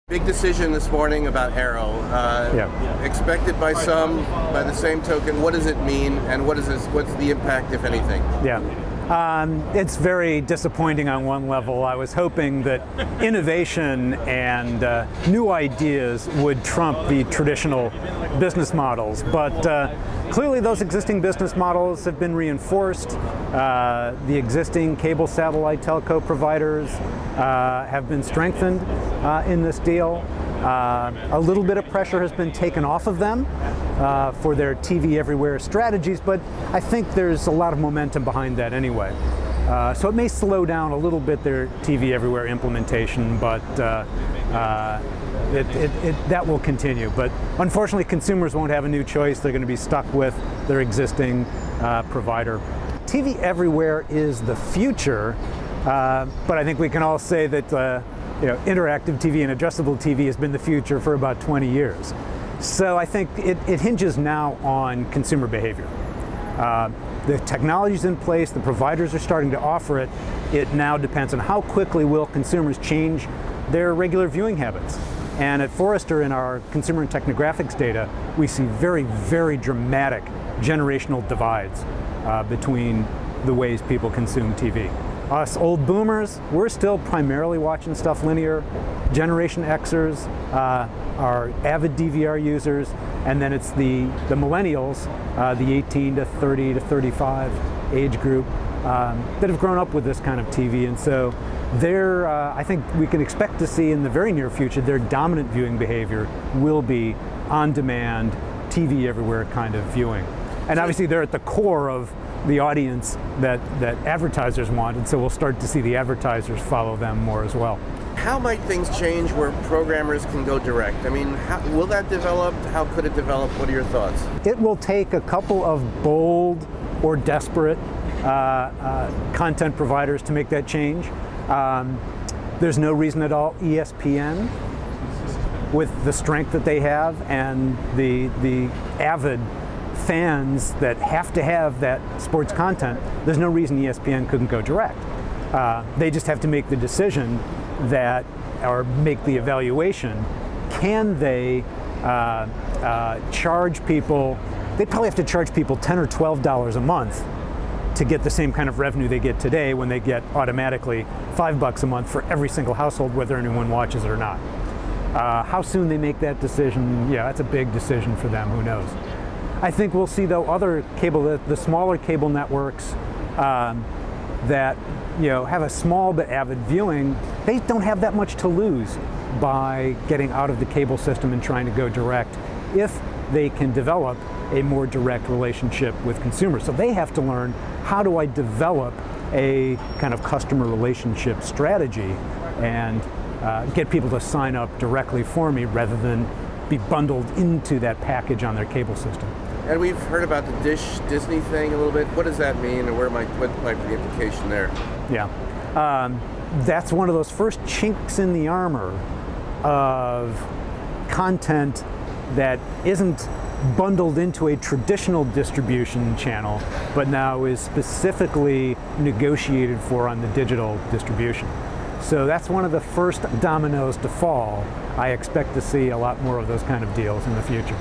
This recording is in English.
Big decision this morning about Aereo. Expected by some, by the same token, what does it mean, and what's the impact, if anything? It's very disappointing on one level. I was hoping that innovation and new ideas would trump the traditional business models, but clearly those existing business models have been reinforced. The existing cable satellite telco providers have been strengthened in this deal. A little bit of pressure has been taken off of them for their TV everywhere strategies, but I think there's a lot of momentum behind that anyway. So it may slow down a little bit their TV everywhere implementation, but that will continue. But unfortunately, consumers won't have a new choice. They're going to be stuck with their existing provider. TV everywhere is the future, but I think we can all say that interactive TV and adjustable TV has been the future for about 20 years. So I think it hinges now on consumer behavior. The technology's in place, the providers are starting to offer it. It now depends on how quickly will consumers change their regular viewing habits. And at Forrester, in our consumer and technographics data, we see very, very dramatic generational divides between the ways people consume TV. Us old boomers, we're still primarily watching stuff linear. Generation Xers are avid DVR users, and then it's the millennials, the 18 to 30 to 35 age group that have grown up with this kind of TV, and so I think we can expect to see in the very near future their dominant viewing behavior will be on-demand, TV everywhere kind of viewing. And obviously they're at the core of the audience that advertisers want, and so we'll start to see the advertisers follow them more as well. How might things change where programmers can go direct? I mean, will that develop? How could it develop? What are your thoughts? It will take a couple of bold or desperate content providers to make that change. There's no reason at all ESPN, with the strength that they have and the avid fans that have to have that sports content, there's no reason ESPN couldn't go direct. They just have to make the decision or make the evaluation. Can they charge people? They probably have to charge people $10 or $12 a month to get the same kind of revenue they get today, when they get automatically $5 a month for every single household, whether anyone watches it or not. How soon they make that decision, that's a big decision for them, who knows. I think we'll see, though, other the smaller cable networks that have a small but avid viewing, they don't have that much to lose by getting out of the cable system and trying to go direct if they can develop a more direct relationship with consumers. So they have to learn, how do I develop a kind of customer relationship strategy and get people to sign up directly for me rather than be bundled into that package on their cable system. And we've heard about the Disney thing a little bit. What does that mean, and what might be the implication there? That's one of those first chinks in the armor of content that isn't bundled into a traditional distribution channel, but now is specifically negotiated for on the digital distribution. So that's one of the first dominoes to fall. I expect to see a lot more of those kind of deals in the future.